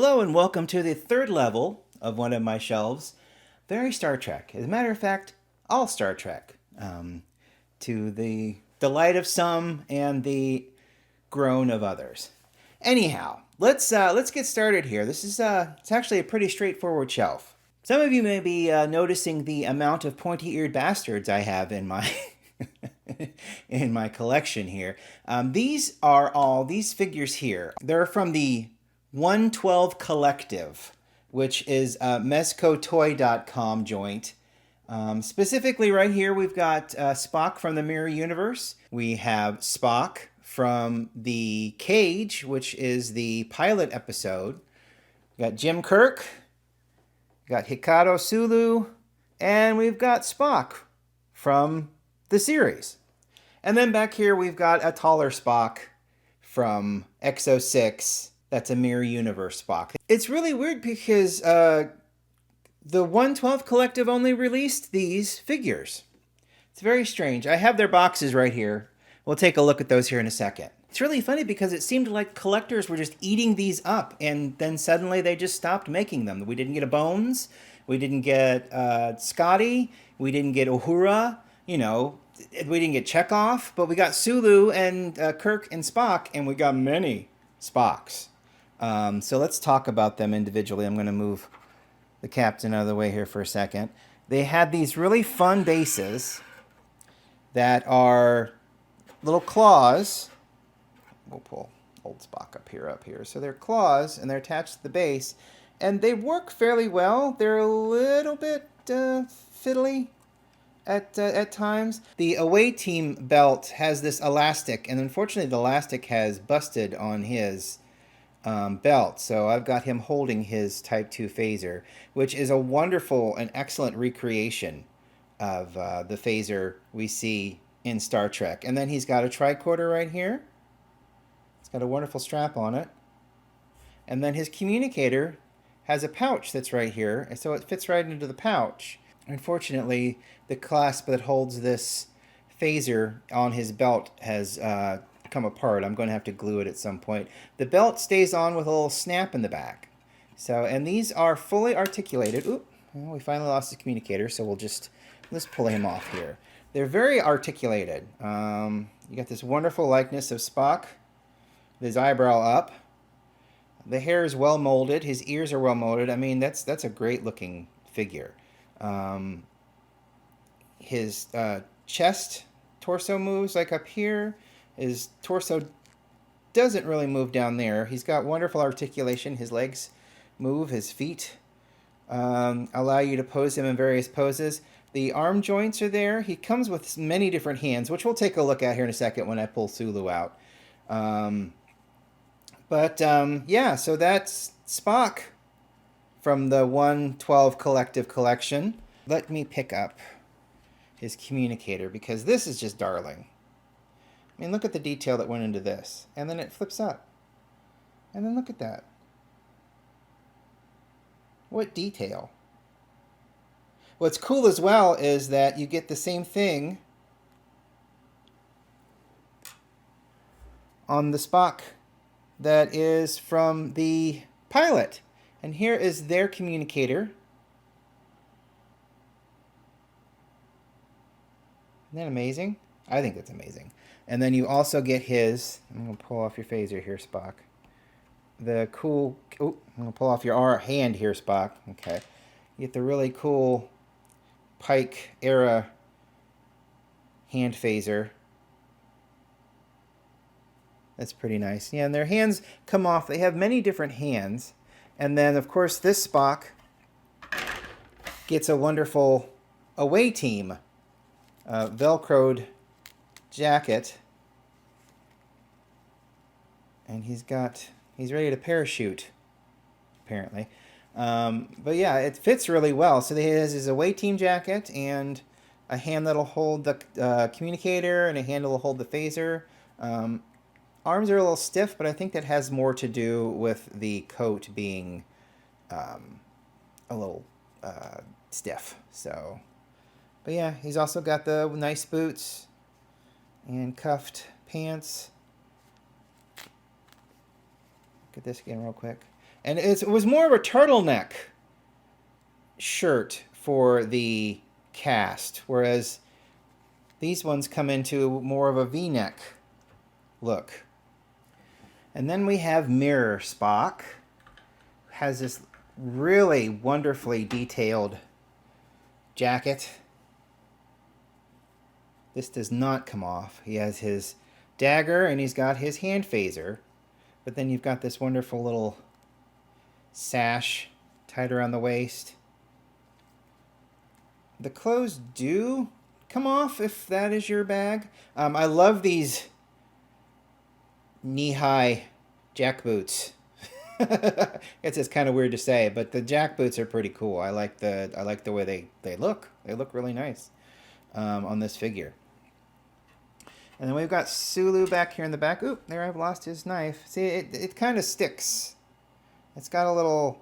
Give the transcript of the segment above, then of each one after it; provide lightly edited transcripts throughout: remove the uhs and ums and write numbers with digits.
Hello and welcome to the third level of one of my shelves. Very Star Trek. As a matter of fact, all Star Trek. To the delight of some and the groan of others. Anyhow, let's get started here. This is it's actually a pretty straightforward shelf. Some of you may be noticing the amount of pointy-eared bastards I have in my in my collection here. These figures here. They're from the 112 Collective, which is a mezcotoy.com joint. Specifically right here, we've got Spock from the Mirror Universe. We have Spock from the Cage, which is the pilot episode. We got Jim Kirk. We got Hikaru Sulu. And we've got Spock from the series. And then back here, we've got a taller Spock from XO6. That's a Mirror Universe Spock. It's really weird because the 112 Collective only released these figures. It's very strange. I have their boxes right here. We'll take a look at those here in a second. It's really funny because it seemed like collectors were just eating these up, and then suddenly they just stopped making them. We didn't get a Bones. We didn't get Scotty. We didn't get Uhura. We didn't get Chekhov, but we got Sulu and Kirk and Spock, and we got many Spocks. So let's talk about them individually. I'm going to move the captain out of the way here for a second. They had these really fun bases that are little claws. We'll pull old Spock up here. So they're claws, and they're attached to the base, and they work fairly well. They're a little bit fiddly at times. The away team belt has this elastic, and unfortunately the elastic has busted on his belt, so I've got him holding his Type 2 phaser, which is a wonderful and excellent recreation of the phaser we see in Star Trek. And then he's got a tricorder right here. It's got a wonderful strap on it. And then his communicator has a pouch that's right here, and so it fits right into the pouch. Unfortunately, the clasp that holds this phaser on his belt has come apart. I'm going to have to glue it at some point. The belt stays on with a little snap in the back. So, and these are fully articulated. Oop, well, we finally lost the communicator, so let's pull him off here. They're very articulated. You got this wonderful likeness of Spock with his eyebrow up. The hair is well molded. His ears are well molded. I mean, that's a great looking figure. His chest, torso moves like up here. His torso doesn't really move down there. He's got wonderful articulation. His legs move. His feet allow you to pose him in various poses. The arm joints are there. He comes with many different hands, which we'll take a look at here in a second when I pull Sulu out. Yeah, so that's Spock from the 112 Collective Collection. Let me pick up his communicator because this is just darling. I mean, look at the detail that went into this. And then it flips up. And then look at that. What detail. What's cool as well is that you get the same thing on the Spock that is from the pilot. And here is their communicator. Isn't that amazing? I think that's amazing. And then you also get his, I'm going to pull off your phaser here, Spock. The cool, I'm going to pull off your hand here, Spock. Okay. You get the really cool Pike era hand phaser. That's pretty nice. Yeah, and their hands come off. They have many different hands. And then, of course, this Spock gets a wonderful away team Velcroed jacket, and he's ready to parachute, apparently. But yeah, it fits really well. So he has his away team jacket and a hand that'll hold the communicator and a hand that'll hold the phaser. Arms are a little stiff, but I think that has more to do with the coat being a little stiff. So, but yeah, he's also got the nice boots and cuffed pants. Look at this again real quick. And it was more of a turtleneck shirt for the cast, whereas these ones come into more of a V-neck look. And then we have Mirror Spock, who has this really wonderfully detailed jacket. This does not come off. He has his dagger and he's got his hand phaser. But then you've got this wonderful little sash tied around the waist. The clothes do come off if that is your bag. I love these knee-high jack boots. It's kind of weird to say, but the jack boots are pretty cool. I like the way they look. They look really nice on this figure. And then we've got Sulu back here in the back. Oop, there I've lost his knife. See, it kind of sticks. It's got a little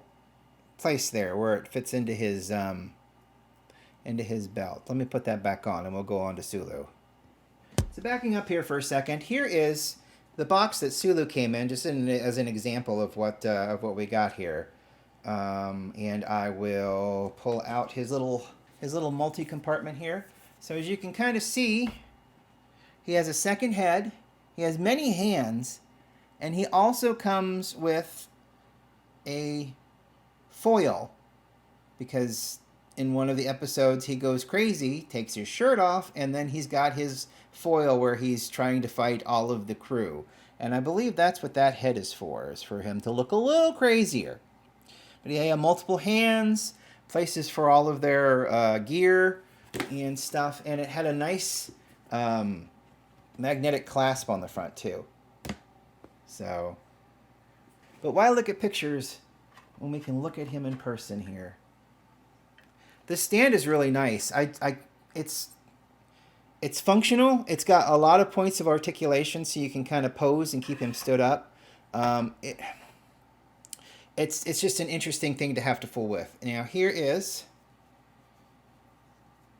place there where it fits into his belt. Let me put that back on and we'll go on to Sulu. So backing up here for a second, here is the box that Sulu came in, just as an example of what we got here. And I will pull out his little multi-compartment here. So as you can kind of see, he has a second head, he has many hands, and he also comes with a foil, because in one of the episodes he goes crazy, takes his shirt off, and then he's got his foil where he's trying to fight all of the crew. And I believe that's what that head is for him to look a little crazier. But he had multiple hands, places for all of their gear and stuff, and it had a nice magnetic clasp on the front too. So, but why look at pictures when we can look at him in person here? The stand is really nice. It's functional. It's got a lot of points of articulation, so you can kind of pose and keep him stood up. It's just an interesting thing to have to fool with. Now here is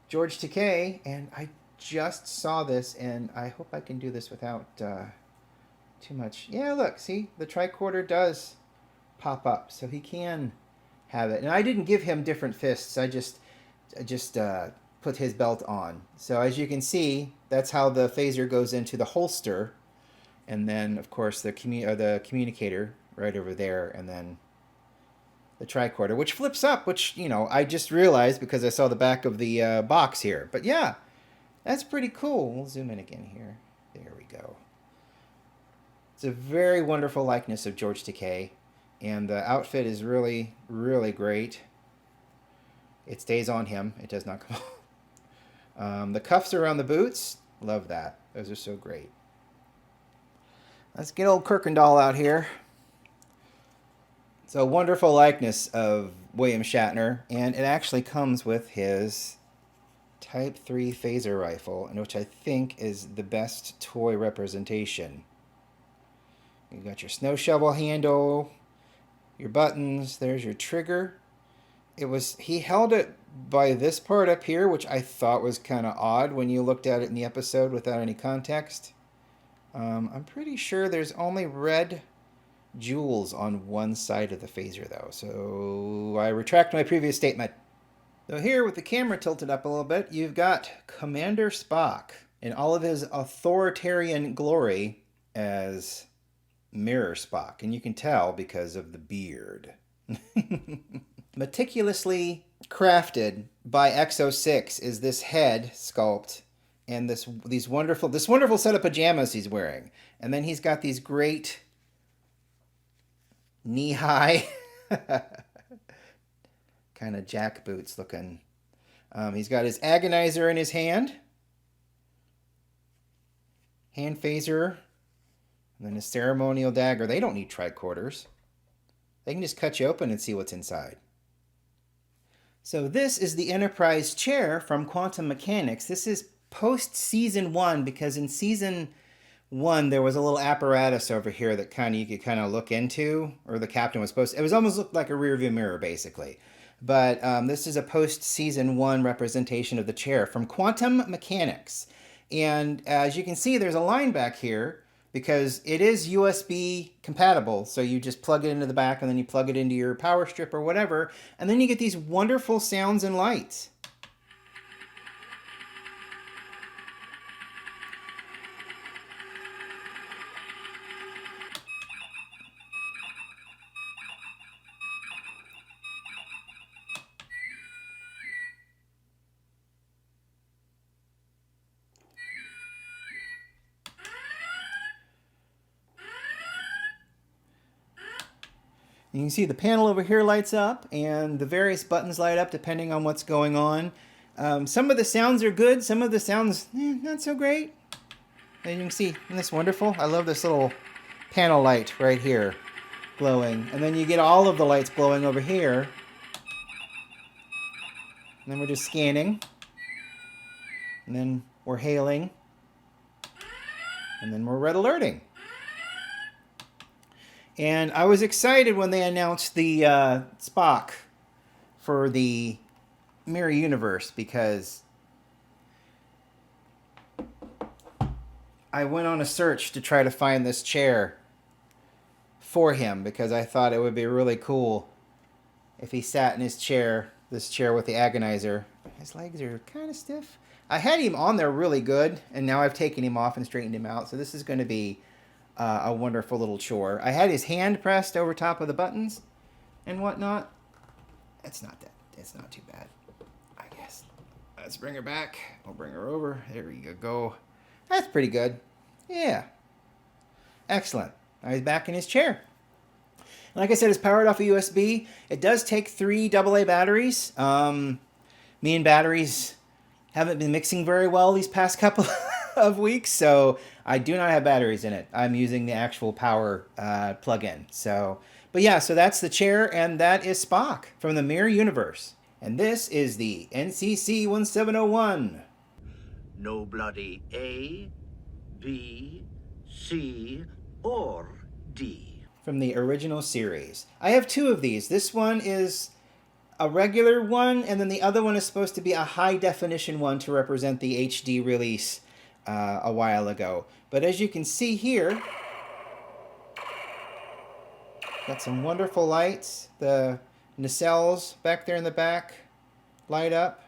George Takei, and I just saw this, and I hope I can do this without too much. Yeah, look, see, the tricorder does pop up, so he can have it. And I didn't give him different fists. I just put his belt on. So as you can see, that's how the phaser goes into the holster, and then of course the communicator right over there, and then the tricorder, which flips up, which, you know, I just realized because I saw the back of the box here. But yeah, that's pretty cool. We'll zoom in again here. There we go. It's a very wonderful likeness of George Takei, and the outfit is really, really great. It stays on him. It does not come off. The cuffs around the boots, love that. Those are so great. Let's get old Kirkendall out here. It's a wonderful likeness of William Shatner, and it actually comes with his Type 3 phaser rifle, which I think is the best toy representation. You've got your snow shovel handle, your buttons, there's your trigger. He held it by this part up here, which I thought was kind of odd when you looked at it in the episode without any context. I'm pretty sure there's only red jewels on one side of the phaser though, so I retract my previous statement. So here, with the camera tilted up a little bit, you've got Commander Spock in all of his authoritarian glory as Mirror Spock, and you can tell because of the beard. Meticulously crafted by X06 is this head sculpt and this wonderful set of pajamas he's wearing, and then he's got these great knee-high kind of jack boots looking. He's got his agonizer in his hand phaser, and then his ceremonial dagger. They don't need tricorders. They can just cut you open and see what's inside. So this is the Enterprise chair from Quantum Mechanics. This is post-season 1, because in season 1 there was a little apparatus over here that you could kind of look into, or the captain was supposed to. It was almost looked like a rearview mirror, basically. But this is a post-season 1 representation of the chair from Quantum Mechanics. And as you can see, there's a line back here because it is USB compatible. So you just plug it into the back and then you plug it into your power strip or whatever. And then you get these wonderful sounds and lights. You can see the panel over here lights up and the various buttons light up depending on what's going on. Some of the sounds are good, some of the sounds not so great. And you can see, isn't this wonderful? I love this little panel light right here glowing. And then you get all of the lights glowing over here. And then we're just scanning. And then we're hailing. And then we're red alerting. And I was excited when they announced the Spock for the Mirror Universe because I went on a search to try to find this chair for him because I thought it would be really cool if he sat in his chair, this chair with the agonizer. His legs are kind of stiff. I had him on there really good, and now I've taken him off and straightened him out. So this is going to be a wonderful little chore. I had his hand pressed over top of the buttons and whatnot. It's not too bad, I guess. Let's bring her back. I'll bring her over. There you go. That's pretty good. Yeah. Excellent. Now he's back in his chair. Like I said, it's powered off a USB. It does take 3 AA batteries. Me and batteries haven't been mixing very well these past couple of weeks, so I do not have batteries in it. I'm using the actual power plug-in. But yeah, so that's the chair, and that is Spock from the Mirror Universe. And this is the NCC 1701. No bloody A, B, C, or D. From the original series. I have 2 of these. This one is a regular one, and then the other one is supposed to be a high-definition one to represent the HD release a while ago. But as you can see here, got some wonderful lights. The nacelles back there in the back light up.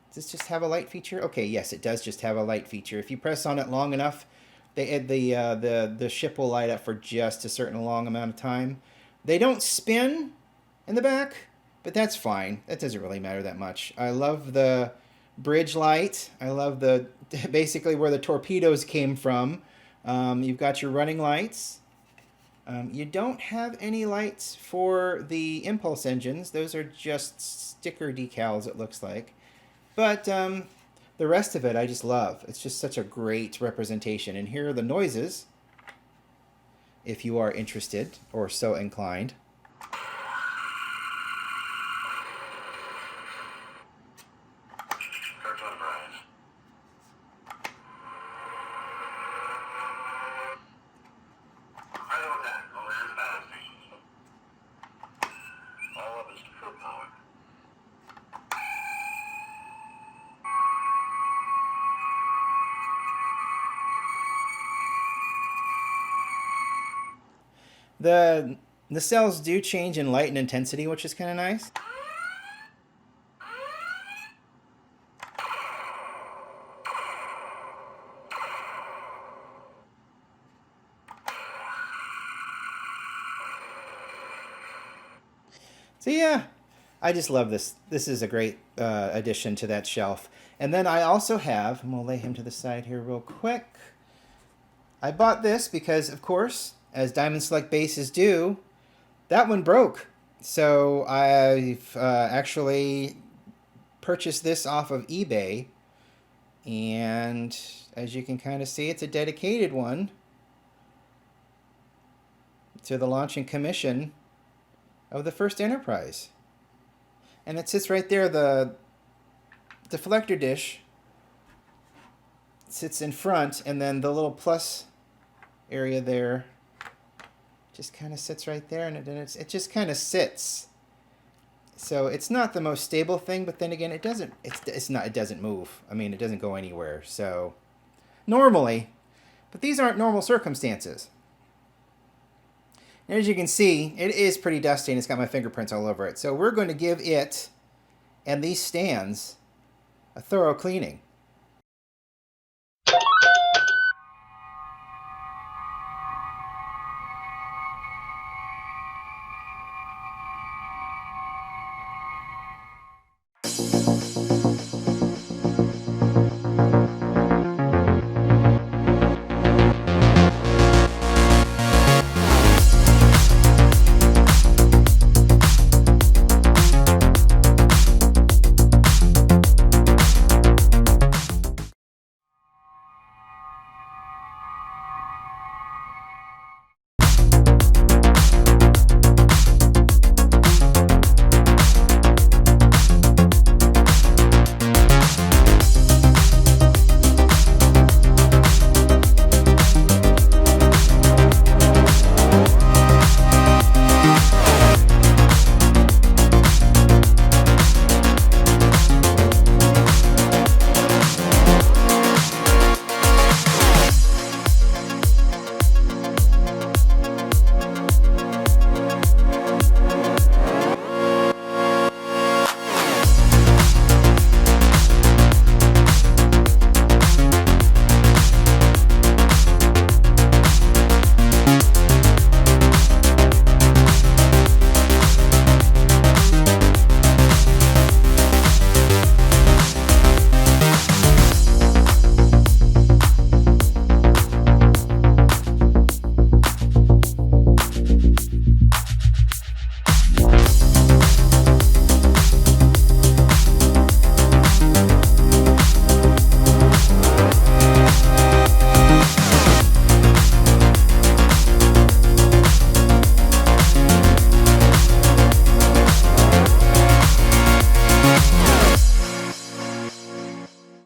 Does this just have a light feature? Okay, yes, it does just have a light feature. If you press on it long enough, the ship will light up for just a certain long amount of time. They don't spin in the back, but that's fine. That doesn't really matter that much. I love the bridge light. I love the basically where the torpedoes came from. You've got your running lights. You don't have any lights for the impulse engines. Those are just sticker decals, it looks like. But the rest of it I just love. It's just such a great representation. And here are the noises, if you are interested or so inclined. The nacelles do change in light and intensity, which is kind of nice. So yeah, I just love this. This is a great addition to that shelf. And then I also have, and we'll lay him to the side here real quick. I bought this because, of course, as Diamond Select bases do, that one broke. So I've actually purchased this off of eBay. And as you can kind of see, it's a dedicated one to the launch and commission of the first Enterprise. And it sits right there, the deflector dish sits in front, and then the little plus area there just kind of sits right there, and it just kind of sits. So it's not the most stable thing, but then again, it doesn't move. I mean, it doesn't go anywhere. So normally But these aren't normal circumstances. And as you can see, it is pretty dusty and it's got my fingerprints all over it. So we're going to give it and these stands a thorough cleaning.